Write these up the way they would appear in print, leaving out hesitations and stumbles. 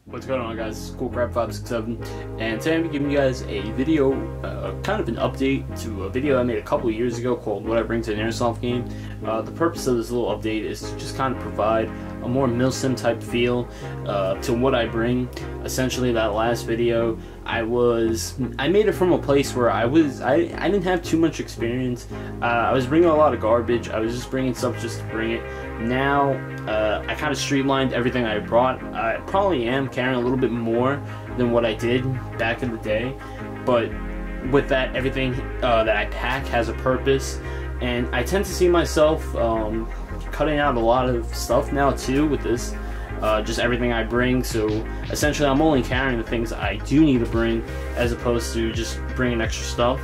What's going on, guys? It's CoolCrap567, and today I'm giving you guys a video, kind of an update to a video I made a couple years ago called What I Bring to an Airsoft Game. The purpose of this little update is to just kind of provide a more Milsim type feel to what I bring. Essentially, that last video, I made it from a place where I didn't have too much experience. I was bringing a lot of garbage. I was just bringing stuff just to bring it. Now, I kind of streamlined everything I brought. I probably am carrying a little bit more than what I did back in the day, but with that, everything that I pack has a purpose, and I tend to see myself cutting out a lot of stuff now too with this. Just everything I bring, so essentially I'm only carrying the things I do need to bring as opposed to just bringing extra stuff.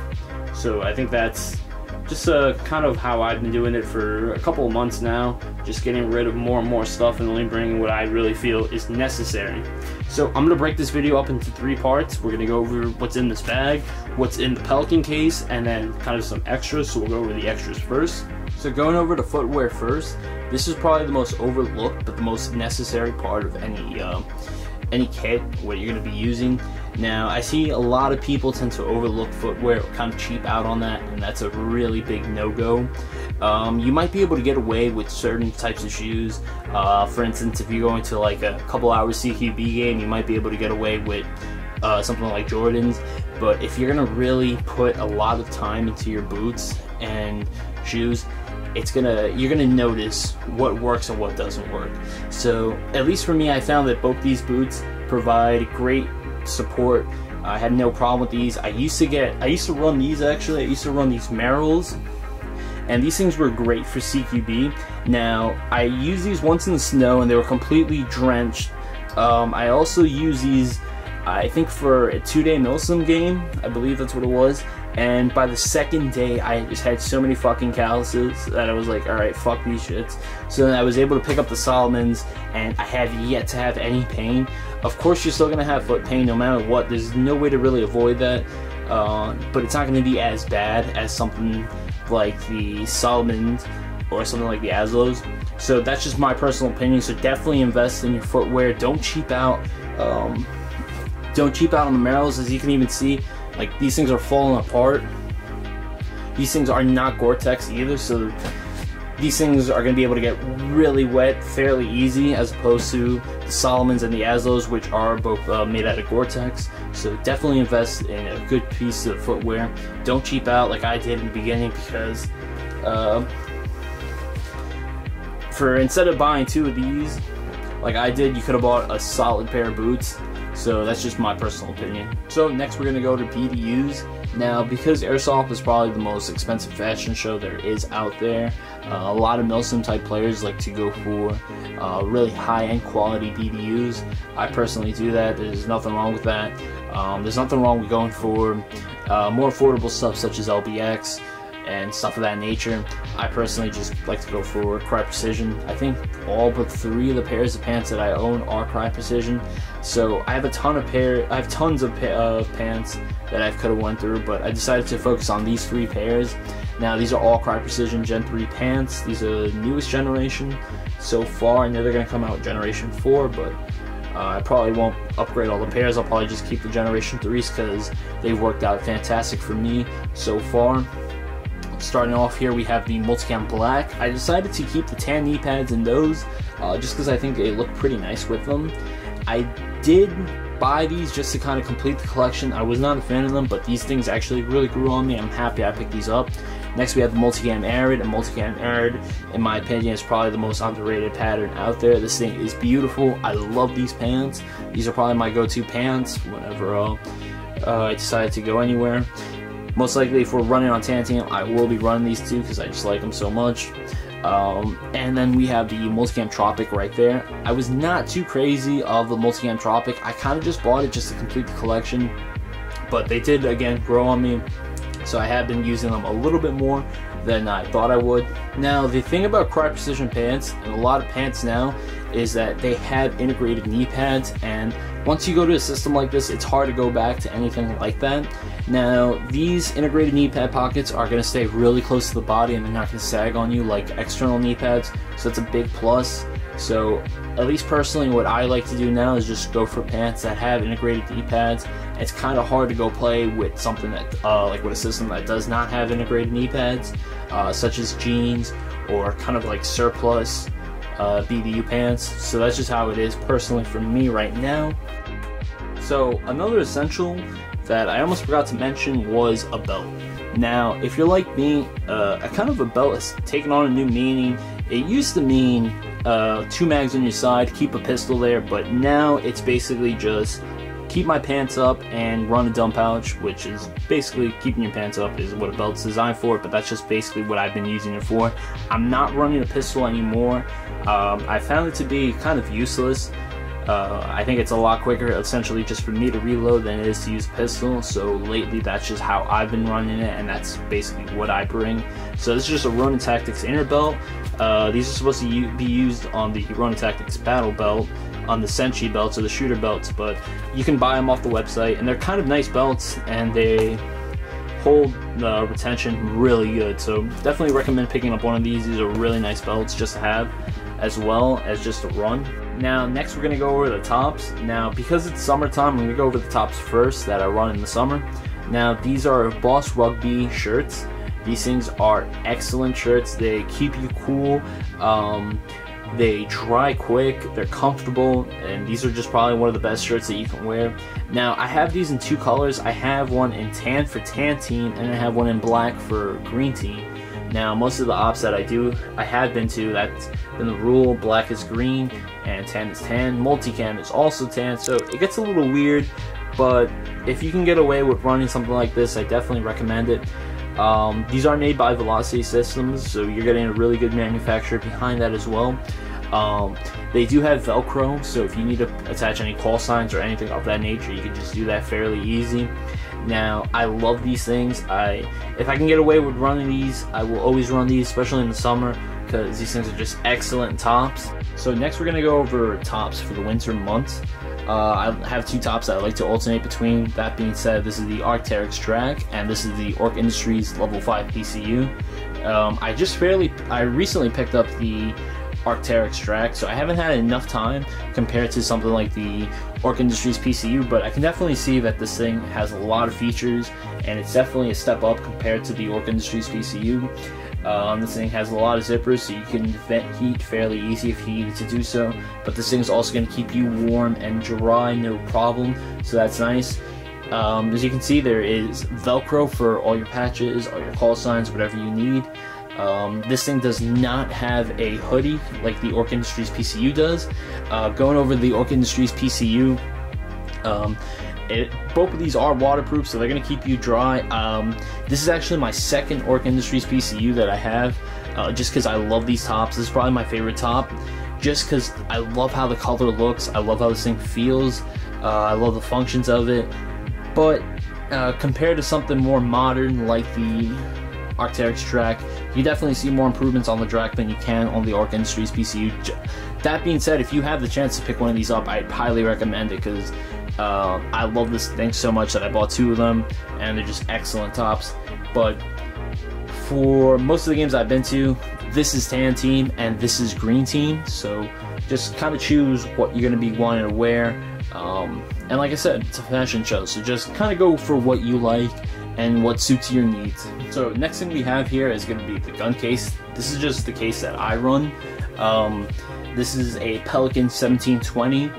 So I think that's just kind of how I've been doing it for a couple of months now, just getting rid of more and more stuff and only bringing what I really feel is necessary. So I'm going to break this video up into 3 parts. We're going to go over what's in this bag, what's in the Pelican case, and then kind of some extras, so we'll go over the extras first. So going over to footwear first, this is probably the most overlooked but the most necessary part of any kit, what you're going to be using. Now, I see a lot of people tend to overlook footwear or kind of cheap out on that, and that's a really big no-go. You might be able to get away with certain types of shoes. For instance, if you're going to like a couple hours CQB game, you might be able to get away with something like Jordans. But if you're gonna really put a lot of time into your boots and shoes, you're gonna notice what works and what doesn't work. So at least for me, I found that both these boots provide great support. I had no problem with these. I used to run these actually. I used to run these Merrills, and these things were great for CQB. Now, I used these once in the snow and they were completely drenched. I also used these, I think, for a 2-day Milsim game. I believe that's what it was. And by the second day, I just had so many fucking calluses that I was like, alright, fuck these shits. So then I was able to pick up the Solomons, and I have yet to have any pain. Of course, you're still going to have foot pain no matter what. There's no way to really avoid that. But it's not going to be as bad as something like the Solomons or something like the Aslos. So that's just my personal opinion. So definitely invest in your footwear. Don't cheap out. Don't cheap out on the Merrills. As you can even see, like, these things are falling apart. These things are not Gore-Tex either, so these things are going to be able to get really wet fairly easy, as opposed to the Solomons and the Aslos, which are both made out of Gore-Tex. So definitely invest in a good piece of footwear. Don't cheap out like I did in the beginning, because instead of buying 2 of these like I did, you could have bought a solid pair of boots. So that's just my personal opinion. So next we're going to go to BDUs. Now, because Airsoft is probably the most expensive fashion show there is out there, a lot of Milsim type players like to go for really high-end quality BDUs. I personally do that. There's nothing wrong with that. There's nothing wrong with going for more affordable stuff such as LBX and stuff of that nature. I personally just like to go for Crye Precision. I think all but 3 of the pairs of pants that I own are Crye Precision. So I have tons of pants that I could have went through, but I decided to focus on these 3 pairs. Now, these are all Crye Precision Gen 3 pants. These are the newest generation so far. I know they're going to come out with Generation 4, but I probably won't upgrade all the pairs. I'll probably just keep the Generation 3s because they've worked out fantastic for me so far. Starting off here, we have the Multicam Black. I decided to keep the tan knee pads in those just because I think they look pretty nice with them. I did buy these just to kind of complete the collection. I was not a fan of them, but these things actually really grew on me. I'm happy I picked these up. Next, we have the Multicam Arid, and Multicam Arid, in my opinion, is probably the most underrated pattern out there. This thing is beautiful. I love these pants. These are probably my go-to pants whenever I decide to go anywhere. Most likely, if we're running on Tantium, I will be running these 2 because I just like them so much. And then we have the Multicam Tropic right there. I was not too crazy of the Multicam Tropic. I kind of just bought it just to complete the collection, but they did, again, grow on me. So I have been using them a little bit more than I thought I would. Now, the thing about Crye Precision pants, and a lot of pants now, is that they have integrated knee pads, and once you go to a system like this, it's hard to go back to anything like that. Now, these integrated knee pad pockets are going to stay really close to the body, and they're not going to sag on you like external knee pads, so it's a big plus. So at least personally, what I like to do now is just go for pants that have integrated D-pads. It's kind of hard to go play with something that like with a system that does not have integrated knee pads, such as jeans or kind of like surplus BDU pants. So that's just how it is personally for me right now. So another essential that I almost forgot to mention was a belt. Now, if you're like me, a kind of a belt has taken on a new meaning. It used to mean 2 mags on your side, keep a pistol there, but now it's basically just keep my pants up and run a dump pouch, which is basically keeping your pants up is what a belt's designed for, but that's just basically what I've been using it for. I'm not running a pistol anymore. I found it to be kind of useless. I think it's a lot quicker essentially just for me to reload than it is to use a pistol, so lately that's just how I've been running it, and that's basically what I bring. So this is just a Ronin Tactics inner belt. These are supposed to be used on the Ronin Tactics battle belt, on the Senshi belts or the shooter belts, but you can buy them off the website, and they're kind of nice belts and they hold the retention really good, so definitely recommend picking up one of these. These are really nice belts just to have as well as just to run. Now next we're going to go over the tops. Now because it's summertime, I'm going to go over the tops first that I run in the summer. Now these are Boss Rugby shirts. These things are excellent shirts. They keep you cool. They dry quick, they're comfortable, and these are just probably one of the best shirts that you can wear. Now I have these in 2 colors. I have one in tan for tan team, and I have one in black for green team. Now most of the ops that I have been to, that's been the rule. Black is green and tan is tan. Multicam is also tan, so it gets a little weird, but if you can get away with running something like this, I definitely recommend it. These are made by Velocity Systems, so you're getting a really good manufacturer behind that as well. They do have Velcro, so if you need to attach any call signs or anything of that nature, you can just do that fairly easy. Now, I love these things. If I can get away with running these, I will always run these, especially in the summer, because these things are just excellent tops. So next we're going to go over tops for the winter months. I have 2 tops that I like to alternate between. That being said, this is the Arc'teryx Drag, and this is the Orc Industries Level 5 PCU. I recently picked up the Arc'teryx Drag, so I haven't had enough time compared to something like the Orc Industries PCU, but I can definitely see that this thing has a lot of features, and it's definitely a step up compared to the Orc Industries PCU. This thing has a lot of zippers, so you can vent heat fairly easy if you needed to do so, but this thing is also going to keep you warm and dry no problem, so that's nice. As you can see, there is Velcro for all your patches, all your call signs, whatever you need. This thing does not have a hoodie like the Orc Industries PCU does. Going over the Orc Industries PCU, both of these are waterproof, so they're going to keep you dry. This is actually my second Orc Industries PCU that I have, just because I love these tops. This is probably my favorite top, just because I love how the color looks, I love how this thing feels, I love the functions of it. But compared to something more modern like the Arc'teryx Drag, you definitely see more improvements on the Drag than you can on the Orc Industries PCU. That being said, if you have the chance to pick one of these up, I'd highly recommend it, because I love this thing so much that I bought 2 of them, and they're just excellent tops. But for most of the games I've been to, this is tan team and this is green team, so just kind of choose what you're going to be wanting to wear. And like I said, it's a fashion show, so just kind of go for what you like and what suits your needs. So next thing we have here is going to be the gun case. This is just the case that I run. This is a Pelican 1720.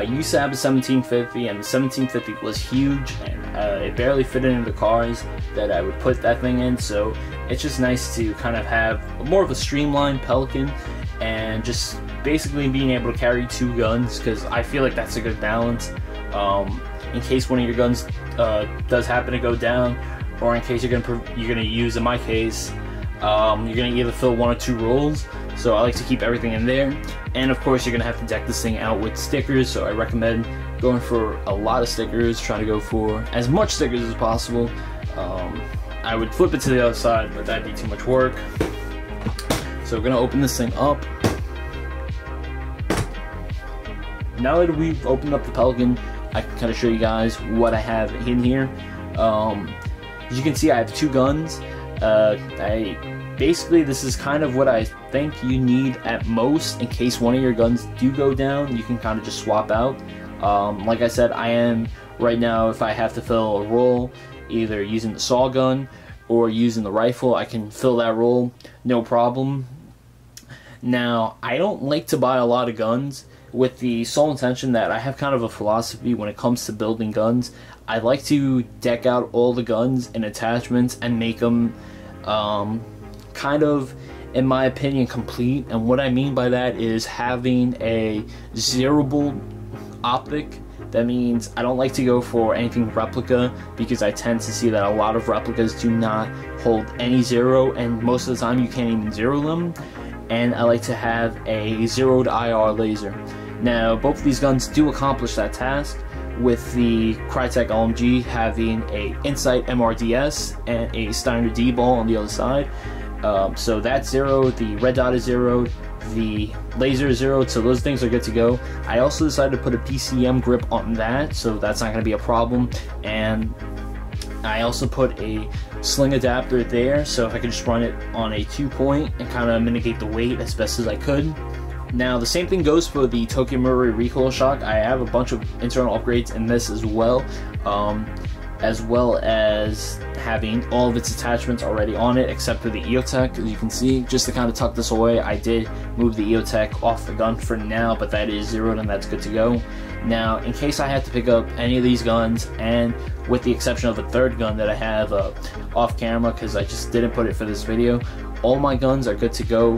Used to have a 1750, and the 1750 was huge, and it barely fit into the cars that I would put that thing in, so it's just nice to kind of have more of a streamlined Pelican, and just basically being able to carry 2 guns, because I feel like that's a good balance. In case one of your guns does happen to go down, or in case you're gonna use, in my case, you're gonna either fill 1 or 2 rolls, so I like to keep everything in there. And of course, you're gonna have to deck this thing out with stickers, so I recommend going for a lot of stickers, trying to go for as much stickers as possible. I would flip it to the other side, but that'd be too much work. So we're gonna open this thing up. Now that we've opened up the Pelican, I can kind of show you guys what I have in here. As you can see, I have 2 guns. Basically, this is kind of what I think you need at most in case one of your guns do go down. You can kind of just swap out. Like I said, I am right now, if I have to fill a role, either using the saw gun or using the rifle, I can fill that role, no problem. Now, I don't like to buy a lot of guns with the sole intention that I have kind of a philosophy when it comes to building guns. I like to deck out all the guns and attachments and make them kind of, in my opinion, complete. And what I mean by that is having a zeroable optic. That means I don't like to go for anything replica, because I tend to see that a lot of replicas do not hold any zero, and most of the time you can't even zero them. And I like to have a zeroed IR laser. Now, both of these guns do accomplish that task, with the Crytek LMG having a Insight MRDS and a Steiner D ball on the other side. So that's zeroed, the red dot is zeroed, the laser is zeroed, so those things are good to go. I also decided to put a PCM grip on that, so that's not going to be a problem. And I also put a sling adapter there, so if I could just run it on a 2-point and kind of mitigate the weight as best as I could. Now, the same thing goes for the Tokyo Mirror recoil shock. I have a bunch of internal upgrades in this as well as having all of its attachments already on it, except for the EOTech. As you can see, just to kind of tuck this away, I did move the EOTech off the gun for now, but that is zeroed and that's good to go. Now, in case I had to pick up any of these guns, and with the exception of a third gun that I have off camera because I just didn't put it for this video, all my guns are good to go.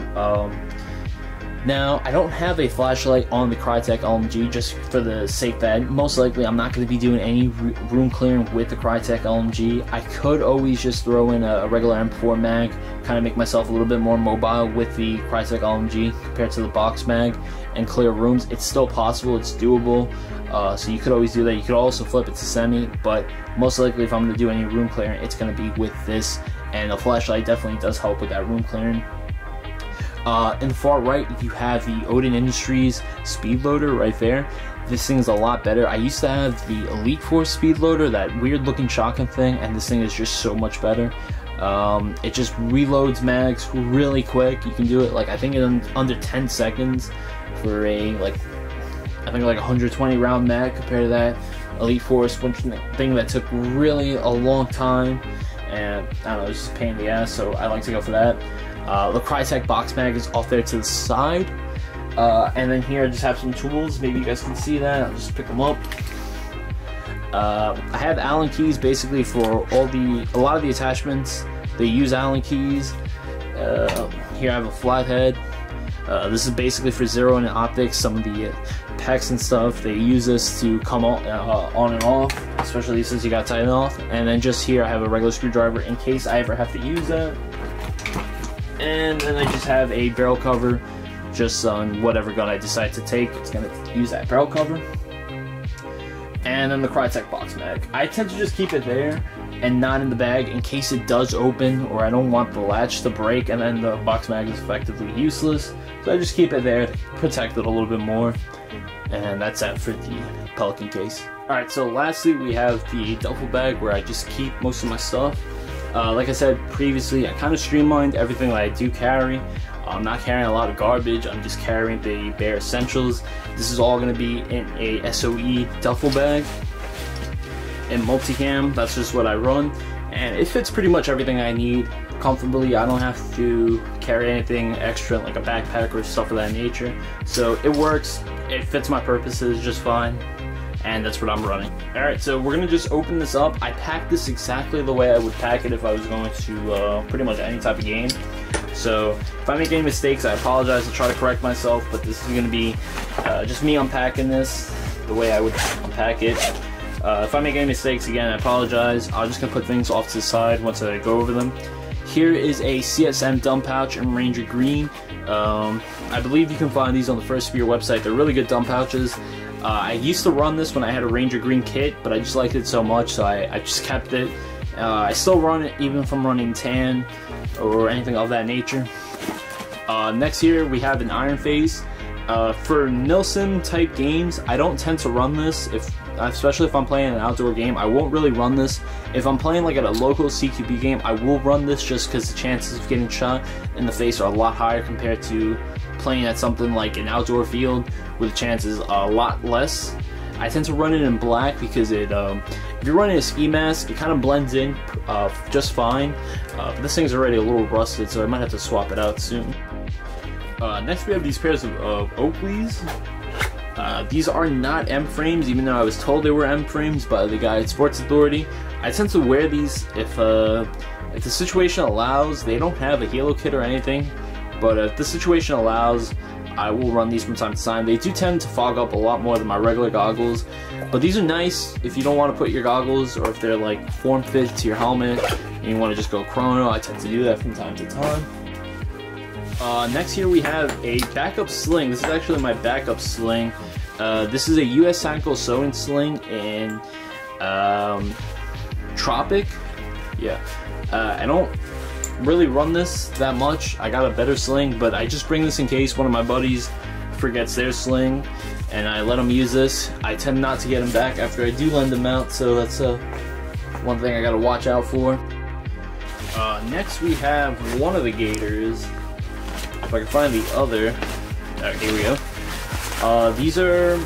Now, I don't have a flashlight on the Crytek LMG, just for the sake that most likely I'm not going to be doing any room clearing with the Crytek LMG. I could always just throw in a regular M4 mag, kind of make myself a little bit more mobile with the Crytek LMG compared to the box mag, and clear rooms. It's still possible, it's doable, so you could always do that. You could also flip it to semi, but most likely if I'm going to do any room clearing, it's going to be with this, and a flashlight definitely does help with that room clearing. In the far right, you have the Odin Industries speed loader right there. This thing is a lot better. I used to have the Elite Force speed loader, that weird looking shotgun thing, and this thing is just so much better. It just reloads mags really quick. You can do it like, I think in under 10 seconds for a I think like 120 round mag, compared to that Elite Force thing that took really a long time, and I don't know, it's just a pain in the ass, so I like to go for that. The Crytek box mag is off there to the side, and then here I just have some tools. Maybe you guys can see that. I'll just pick them up. I have Allen keys basically for a lot of the attachments. They use Allen keys. Here I have a flathead. This is basically for zeroing in optics. Some of the PEX and stuff, they use this to come on and off, especially since you got to tighten off. And then just here I have a regular screwdriver in case I ever have to use that. And then I just have a barrel cover, just on whatever gun I decide to take. It's going to use that barrel cover. And then the Crytek box mag. I tend to just keep it there and not in the bag in case it does open, or I don't want the latch to break and then the box mag is effectively useless. So I just keep it there to protect it a little bit more. And that's that for the Pelican case. Alright, so lastly we have the duffel bag, where I just keep most of my stuff. Like I said previously, I kind of streamlined everything that I do carry. I'm not carrying a lot of garbage, I'm just carrying the bare essentials. This is all going to be in a SOE duffel bag. In multicam, that's just what I run. And it fits pretty much everything I need comfortably. I don't have to carry anything extra like a backpack or stuff of that nature. So it works, it fits my purposes just fine. And that's what I'm running. Alright, so we're gonna just open this up. I packed this exactly the way I would pack it if I was going to pretty much any type of game. So if I make any mistakes, I apologize. I'll try to correct myself, but this is gonna be just me unpacking this the way I would unpack it. If I make any mistakes, again, I apologize. I'm just gonna put things off to the side once I go over them. Here is a CSM dump pouch in Ranger Green. I believe you can find these on the First Spear website. They're really good dump pouches. I used to run this when I had a Ranger Green kit, but I just liked it so much, so I just kept it. I still run it even if I'm running tan or anything of that nature. Next here we have an Iron Face. For Milsim type games, I don't tend to run this. If especially if I'm playing an outdoor game. I won't really run this. If I'm playing like at a local CQB game, I will run this just because the chances of getting shot in the face are a lot higher compared to playing at something like an outdoor field where the chances are a lot less. I tend to run it in black because it, if you're running a ski mask, it kind of blends in just fine. But this thing's already a little rusted, so I might have to swap it out soon. Next we have these pairs of Oakleys. These are not M frames, even though I was told they were M frames by the guy at Sports Authority. I tend to wear these if the situation allows. They don't have a halo kit or anything, but if the situation allows, I will run these from time to time. They do tend to fog up a lot more than my regular goggles, but these are nice if you don't want to put your goggles, or if they're like form fit to your helmet and you want to just go chrono. I tend to do that from time to time. Next here we have a backup sling. This is actually my backup sling. This is a US Tactical sewing sling in Tropic. Yeah, I don't really run this that much. I got a better sling, but I just bring this in case one of my buddies forgets their sling, and I let them use this. I tend not to get them back after I do lend them out, so that's one thing I gotta watch out for. Next we have one of the gaiters. If I can find the other. Here we go. These are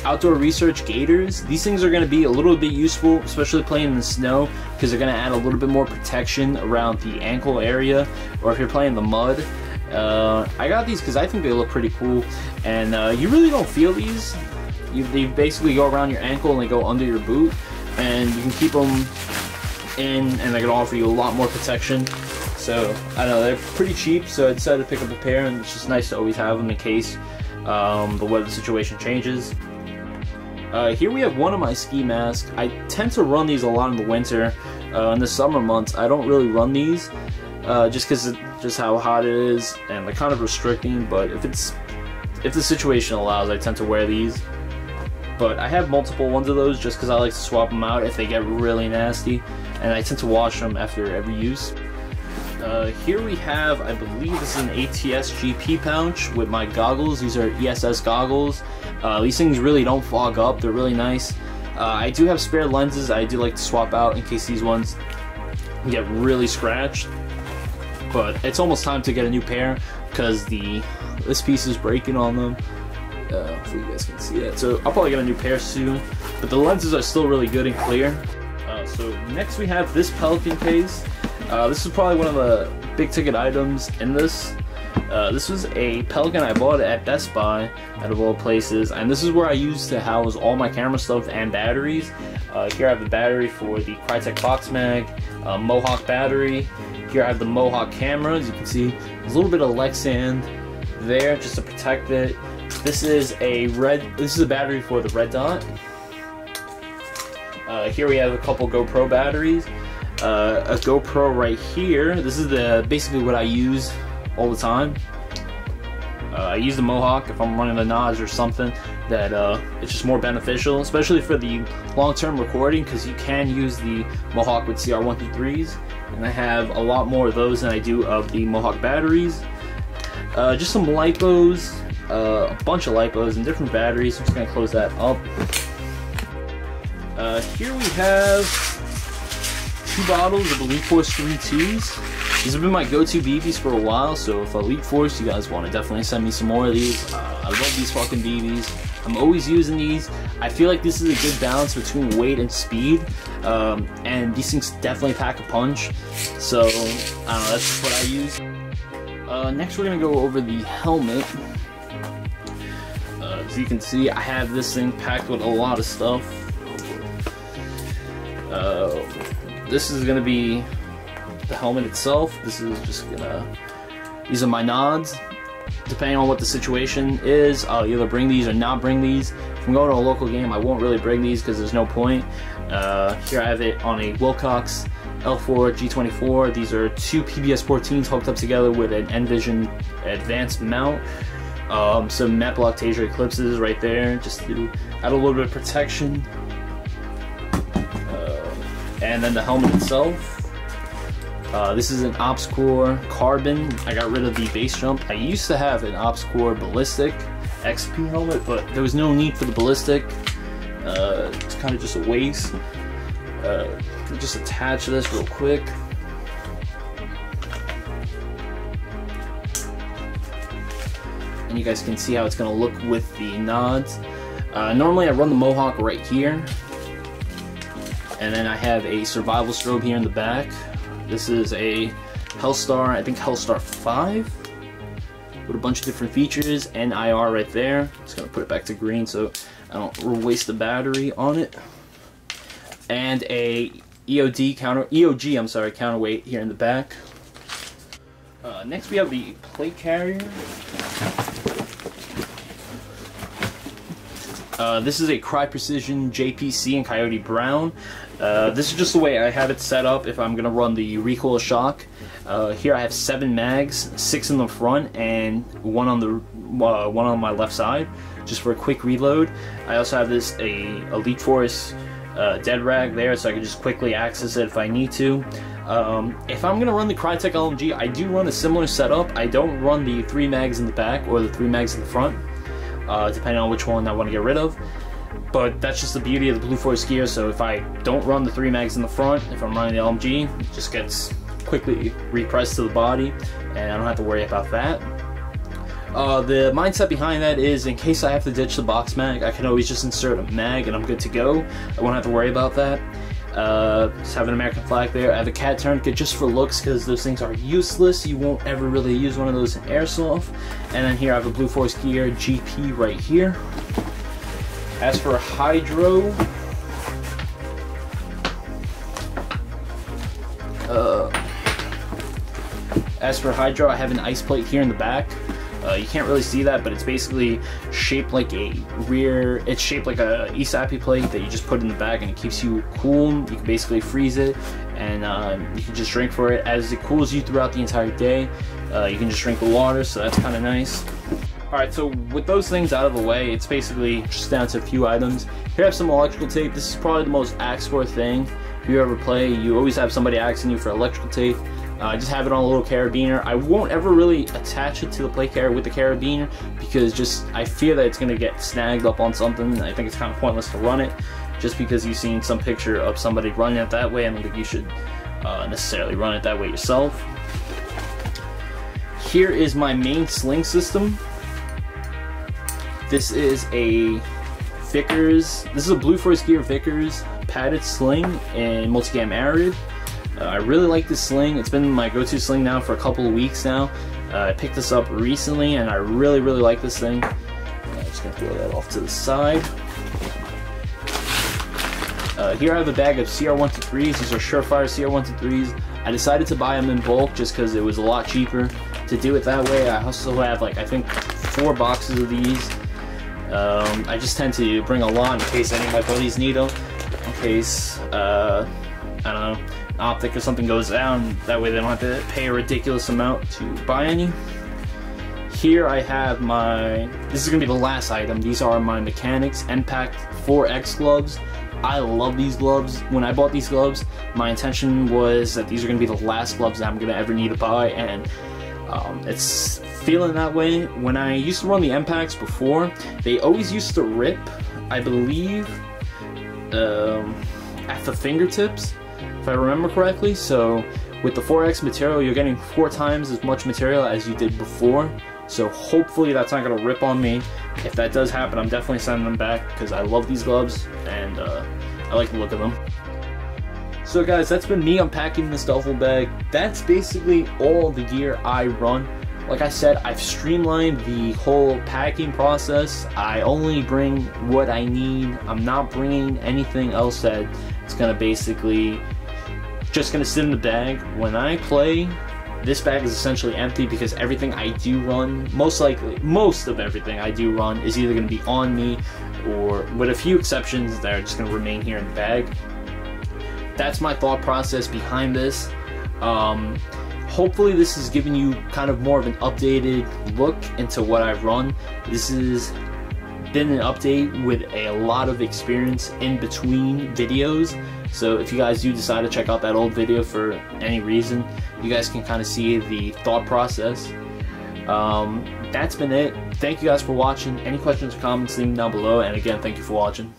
outdoor research gaiters. These things are going to be a little bit useful, especially playing in the snow, because they're going to add a little bit more protection around the ankle area, or if you're playing in the mud. I got these because I think they look pretty cool, and you really don't feel these. They basically go around your ankle and they go under your boot, and you can keep them in, and they're going to offer you a lot more protection. So, I don't know, they're pretty cheap, so I decided to pick up a pair, and it's just nice to always have them in case the weather situation changes. Here we have one of my ski masks. I tend to run these a lot in the winter. In the summer months, I don't really run these, just because of just how hot it is, and they're kind of restricting, but if the situation allows, I tend to wear these. But I have multiple ones of those just because I like to swap them out if they get really nasty, and I tend to wash them after every use. Here we have, I believe this is an ATS GP pouch with my goggles. These are ESS goggles. These things really don't fog up. They're really nice. I do have spare lenses I do like to swap out in case these ones get really scratched. But it's almost time to get a new pair because this piece is breaking on them. Hopefully you guys can see that. So I'll probably get a new pair soon. But the lenses are still really good and clear. So next we have this Pelican case. This is probably one of the big ticket items in this. This was a Pelican I bought at Best Buy, out of all places, and this is where I used to house all my camera stuff and batteries. Here I have the battery for the Crytek Box Mag, Mohawk battery. Here I have the Mohawk camera. As you can see, there's a little bit of Lexan there just to protect it. This is a battery for the red dot. Here we have a couple GoPro batteries. A GoPro right here. This is basically what I use all the time. I use the Mohawk if I'm running the NOS or something that it's just more beneficial, especially for the long-term recording, because you can use the Mohawk with CR123s, and I have a lot more of those than I do of the Mohawk batteries. Just some lipos, a bunch of lipos and different batteries. I'm just gonna close that up. Here we have 2 bottles of Elite Force 3.2s. These have been my go-to BBs for a while, so if Elite Force, you guys want to definitely send me some more of these. I love these fucking BBs. I'm always using these. I feel like this is a good balance between weight and speed, and these things definitely pack a punch. So, I don't know, that's just what I use. Next we're going to go over the helmet. As you can see, I have this thing packed with a lot of stuff. This is gonna be the helmet itself. This is just these are my nods. Depending on what the situation is, I'll either bring these or not bring these. If I'm going to a local game, I won't really bring these because there's no point. Here I have it on a Wilcox L4 G24. These are 2 PBS 14s hooked up together with an Envision advanced mount. Some matte block taser eclipses right there, just to add a little bit of protection. And then the helmet itself. This is an OpsCore carbon. I got rid of the base jump. I used to have an OpsCore ballistic XP helmet, but there was no need for the ballistic. It's kind of just a waist. Just attach this real quick. And you guys can see how it's going to look with the nods. Normally I run the Mohawk right here. And then I have a survival strobe here in the back. This is a Hellstar, I think Hellstar 5. With a bunch of different features, and IR right there. Just gonna put it back to green so I don't waste the battery on it. And a EOG counterweight here in the back. Next we have the plate carrier. This is a Cry Precision JPC in Coyote Brown. This is just the way I have it set up if I'm gonna run the recoil shock. Here I have 7 mags, 6 in the front and one on my left side, just for a quick reload. I also have this Elite Force dead rag there, so I can just quickly access it if I need to. If I'm gonna run the Crytek LMG, I do run a similar setup. I don't run the 3 mags in the back or the 3 mags in the front, depending on which one I want to get rid of. But that's just the beauty of the Blue Force gear. So if I don't run the 3 mags in the front, if I'm running the LMG, it just gets quickly repressed to the body, and I don't have to worry about that. The mindset behind that is, in case I have to ditch the box mag, I can always just insert a mag and I'm good to go. I won't have to worry about that. Just have an American flag there. I have a cat tourniquet just for looks, because those things are useless. You won't ever really use one of those in Airsoft. And then here I have a Blue Force Gear GP right here. As for Hydro, I have an ice plate here in the back. You can't really see that, but it's basically shaped like a it's shaped like a ESAPI plate that you just put in the back, and it keeps you cool. You can basically freeze it, and you can just drink for it. As it cools you throughout the entire day, you can just drink the water, so that's kind of nice. Alright, so with those things out of the way, it's basically just down to a few items. Here I have some electrical tape. This is probably the most asked for thing. If you ever play, you always have somebody asking you for electrical tape. I just have it on a little carabiner. I won't ever really attach it to the plate carrier with the carabiner, because I fear that it's going to get snagged up on something. I think it's kind of pointless to run it, just because you've seen some picture of somebody running it that way. I don't think you should necessarily run it that way yourself. Here is my main sling system. This is a Vickers. This is a Blue Force Gear Vickers padded sling in multicam arid. I really like this sling. It's been my go-to sling now for a couple of weeks now. I picked this up recently, and I really like this thing. I'm just gonna throw that off to the side. Here I have a bag of CR123s. These are Surefire CR123s. I decided to buy them in bulk just because it was a lot cheaper to do it that way. I also have, like, I think 4 boxes of these. I just tend to bring a lot in case any of my buddies need them. In case, I don't know, optic or something goes down. That way they don't have to pay a ridiculous amount to buy any. Here I have this is going to be the last item. These are my Mechanics Impact 4X gloves. I love these gloves. When I bought these gloves, my intention was that these are going to be the last gloves that I'm going to ever need to buy, and it's feeling that way. When I used to run the Impacts before, they always used to rip, I believe, at the fingertips, if I remember correctly. So with the 4X material, you're getting 4 times as much material as you did before. So hopefully that's not going to rip on me. If that does happen, I'm definitely sending them back, because I love these gloves and I like the look of them. So guys, that's been me unpacking this duffel bag. That's basically all the gear I run. Like I said, I've streamlined the whole packing process. I only bring what I need. I'm not bringing anything else that it's gonna basically just gonna sit in the bag. When I play, this bag is essentially empty, because everything I do run, most of everything I do run is either gonna be on me, or with a few exceptions that are just gonna remain here in the bag. That's my thought process behind this. Hopefully this has given you kind of more of an updated look into what I've run. This has been an update with a lot of experience in between videos. So if you guys do decide to check out that old video for any reason, you guys can kind of see the thought process. That's been it. Thank you guys for watching. Any questions or comments, leave them down below. And again, thank you for watching.